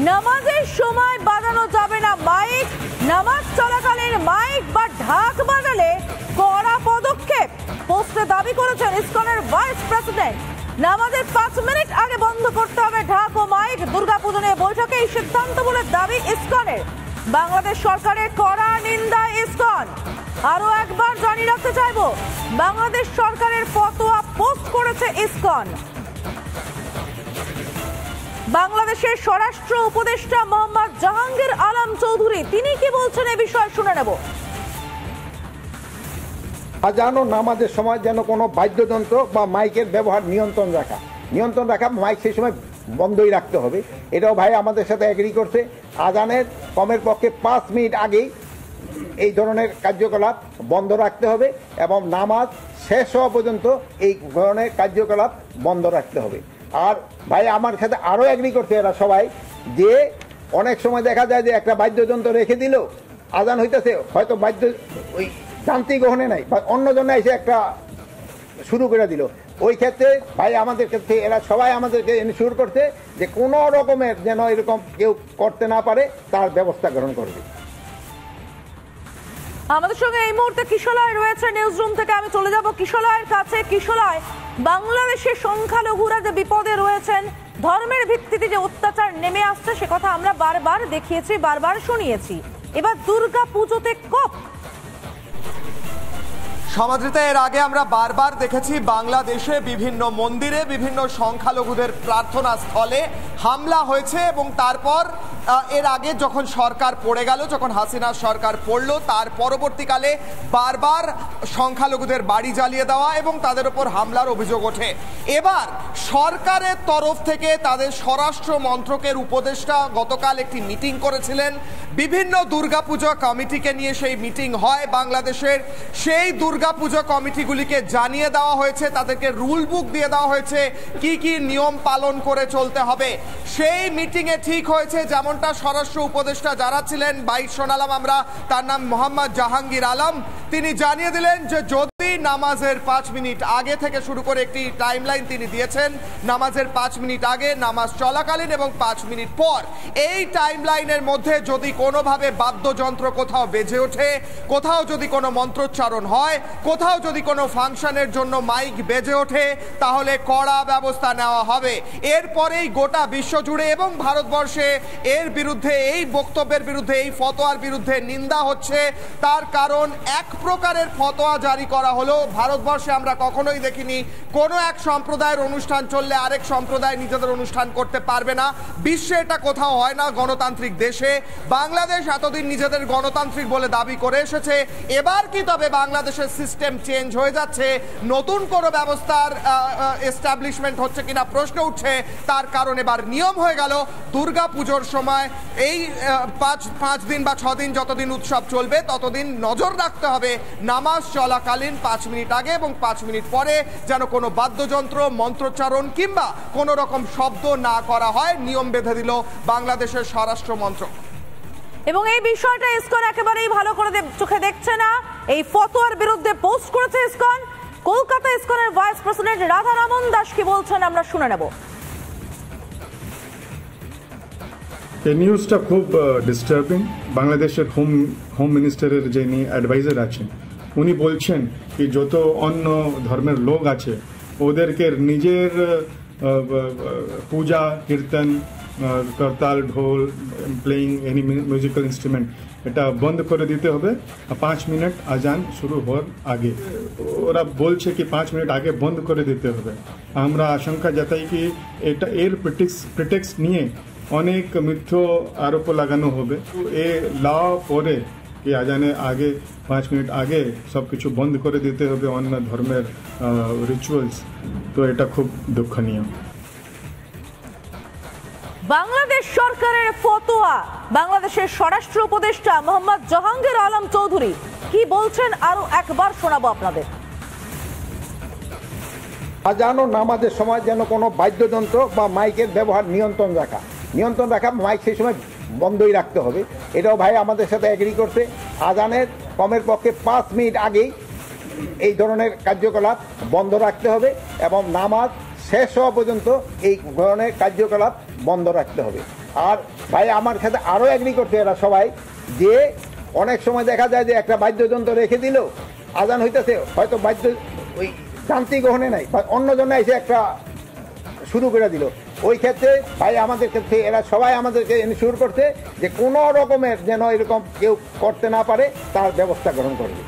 নামাজের সময় বাজানো যাবে না মাইক, নামাজ চলাকালীন মাইক বা ঢাক বাজালে কড়া পদক্ষেপ, পোস্টে দাবি করেছেন ইসকনের ভাইস প্রেসিডেন্ট। নামাজের 5 মিনিট আগে বন্ধ করতে হবে ঢাক ও মাইক। দুর্গাপুজো নিয়ে বৈঠকে এই সিদ্ধান্ত বলে দাবি ইসকনের। বাংলাদেশ সরকারের কড়া নিন্দা ইসকন। আরো একবার জানিয়ে রাখতে চাইব, বাংলাদেশ সরকারের ফতোয়া পোস্ট করেছে ইসকন। বাংলাদেশের স্বরাষ্ট্র উপদেষ্টা মোহাম্মদ জাহাঙ্গীর আলম চৌধুরী তিনি কি বলছেন এই বিষয়ে শুনে নেব। আজান ও নামাজের সময় যেন কোনো বাদ্যযন্ত্র বা মাইকের ব্যবহার নিয়ন্ত্রণ রাখা, মাইক সেই সময় বন্ধই রাখতে হবে। এটাও ভাই আমাদের সাথে এগ্রি করছে। আজানের কমের পক্ষে 5 মিনিট আগেই এই ধরনের কার্যকলাপ বন্ধ রাখতে হবে এবং নামাজ শেষ হওয়া পর্যন্ত এই ধরনের কার্যকলাপ বন্ধ রাখতে হবে। আর ভাই আমার সাথে আরও এগ্রি করছে এরা সবাই, যে অনেক সময় দেখা যায় যে একটা বাদ্যযন্ত্র রেখে দিল, আজান হইতেছে, হয়তো বাদ্য ওই যান্ত্রিক গ্রহণে নাই বা অন্য জন্য এসে একটা শুরু করে দিল। ওই ক্ষেত্রে ভাই আমাদের ক্ষেত্রে এরা সবাই আমাদেরকে এনশিওর করছে যে কোনো রকমের যেন এরকম কেউ করতে না পারে তার ব্যবস্থা গ্রহণ করবে। আমাদের সঙ্গে এই মুহূর্তে কিশোলয় রয়েছে নিউজরুম থেকে। আমি চলে যাব কিশোলয়ের কাছে। কিশোলয়, বাংলাদেশের সংখ্যালঘুরা যে বিপদে রয়েছেন, ধর্মের ভিত্তিতে যে অত্যাচার নেমে আসছে সে কথা আমরা বারবার দেখিয়েছি, বারবার শুনিয়েছি। এবার দুর্গা পুজোতে কপ সমাদৃতা, এর আগে আমরা বারবার দেখেছি বাংলাদেশে বিভিন্ন মন্দিরে বিভিন্ন সংখ্যালঘুদের প্রার্থনা স্থলে হামলা হয়েছে এবং তারপর এর আগে যখন সরকার পড়ে গেল, যখন হাসিনার সরকার পড়ল, তার পরবর্তীকালে বারবার সংখ্যালঘুদের বাড়ি জ্বালিয়ে দেওয়া এবং তাদের উপর হামলার অভিযোগ ওঠে। এবার সরকারের তরফ থেকে তাদের স্বরাষ্ট্র মন্ত্রকের উপদেষ্টা গতকাল একটি মিটিং করেছিলেন। বিভিন্ন দুর্গাপূজা কমিটিকে নিয়ে সেই মিটিং হয় বাংলাদেশের। সেই দুর্গাপূজা কমিটিগুলিকে জানিয়ে দেওয়া হয়েছে, তাদেরকে রুল বুক দিয়ে দেওয়া হয়েছে কি কি নিয়ম পালন করে চলতে হবে। সেই মিটিংয়ে ঠিক হয়েছে, যেমনটা স্বরাষ্ট্র উপদেষ্টা যারা ছিলেন, 22 শোনালাম আমরা, তার নাম মোহাম্মদ জাহাঙ্গীর আলম, তিনি জানিয়ে দিলেন যে যদি নামাজের 5 মিনিট আগে থেকে শুরু করে একটি টাইমলাইন তিনি দিয়েছেন, নামাজের 5 মিনিট আগে, নামাজ চলাকালীন এবং 5 মিনিট পর, এই টাইমলাইনের মধ্যে যদি কোনোভাবে বাদ্যযন্ত্র কোথাও বেজে ওঠে, কোথাও যদি কোনো মন্ত্রোচ্চারণ হয়, কোথাও যদি কোনো ফাংশনের জন্য মাইক বেজে ওঠে, তাহলে কড়া ব্যবস্থা নেওয়া হবে। এরপরেই গোটা বিশ্বজুড়ে এবং ভারতবর্ষে এর বিরুদ্ধে, এই বক্তব্যের বিরুদ্ধে, এই ফতোয়ার বিরুদ্ধে নিন্দা হচ্ছে। তার কারণ এক প্রকারের ফতোয়া জারি করা হলো। ভারতবর্ষে আমরা কখনোই দেখিনি কোনো এক সম্প্রদায়ের অনুষ্ঠান চললে আরেক সম্প্রদায় নিজেদের অনুষ্ঠান করতে পারবে না। বিশ্বে এটা কোথাও হয় না, গণতান্ত্রিক দেশে। বাংলাদেশ এতদিন নিজেদের গণতান্ত্রিক বলে দাবি করে এসেছে। এবার কি তবে বাংলাদেশের সিস্টেম চেঞ্জ হয়ে যাচ্ছে, নতুন কোনো ব্যবস্থার এস্টাবলিশমেন্ট হচ্ছে কিনা প্রশ্ন উঠছে। তার কারণ এবার নিয়ম হয়ে গেল দুর্গা পুজোর সময় এই 5 দিন বা 6 দিন যতদিন উৎসব চলবে ততদিন নজর রাখতে হবে নামাজ চলাকালীন 5 মিনিট আগে এবং 5 মিনিট পরে যেন কোনো বাদ্যযন্ত্র, মন্ত্রোচ্চারণ কিংবা কোনো রকম শব্দ না করা হয়। নিয়ম বেঁধে দিল বাংলাদেশের স্বরাষ্ট্র মন্ত্রক। এবং এই বিষয়টা ইসকন একেবারেই ভালো করে চোখে দেখছে না। এই ফতোয়ার বিরুদ্ধে পোস্ট করেছে ইসকন। কলকাতা ইসকনের ভাইস প্রেসিডেন্ট রাধারমন দাস কি বলছেন আমরা শুনে নেব। এই নিউজটা খুব ডিস্টার্বিং। বাংলাদেশের হোম মিনিস্টারের যিনি অ্যাডভাইজার আছেন উনি বলছেন কি যত অন্য ধর্মের লোক আছে ওদেরকে নিজের পূজা, কীর্তন, করতাল, ঢোল, প্লেইং এনি মিউজিক্যাল ইনস্ট্রুমেন্ট এটা বন্ধ করে দিতে হবে 5 মিনিট আজান শুরু হওয়ার আগে। ওরা বলছে কি 5 মিনিট আগে বন্ধ করে দিতে হবে। আমরা আশঙ্কা জাতাই কি এটা এর প্রিটেক্সট নিয়ে অনেক মিথ্য আরোপ লাগানো হবে। এ ল পরে কি আজানে আগে 5 মিনিট আগে সবকিছু বন্ধ করে দিতে হবে অন্য ধর্মের রিচুয়ালস, তো এটা খুব দুঃখনীয়। বাংলাদেশ সরকারের ফতোয়া, বাংলাদেশের স্বরাষ্ট্র উপদেষ্টা মোহাম্মদ জাহাঙ্গীর আলম চৌধুরী কি বলছেন আরো একবার শোনাবো আপনাদের। আজান ও নামাজের সময় যেন কোনো বাদ্যযন্ত্র বা মাইকের ব্যবহার নিয়ন্ত্রণ রাখা, মাইক সেই সময় বন্ধই রাখতে হবে। এটাও ভাই আমাদের সাথে এগ্রি করছে। আজানের কমের পক্ষে 5 মিনিট আগেই এই ধরনের কার্যকলাপ বন্ধ রাখতে হবে এবং নামাজ শেষ হওয়া পর্যন্ত এই ধরনের কার্যকলাপ বন্ধ রাখতে হবে। আর ভাই আমার সাথে আরও এগ্রি করছে এরা সবাই যে অনেক সময় দেখা যায় যে একটা বাদ্যযন্ত্র রেখে দিল, আজান হইতেছে, হয়তো বাদ্য ওই যান্ত্রিক গ্রহণে নাই বা অন্য জন্য এসে একটা শুরু করে দিল, ওই ক্ষেত্রে ভাই আমাদের ক্ষেত্রে এরা সবাই আমাদেরকে ইনশিওর করছে যে কোনো রকমের যেন এরকম কেউ করতে না পারে তার ব্যবস্থা গ্রহণ করবে।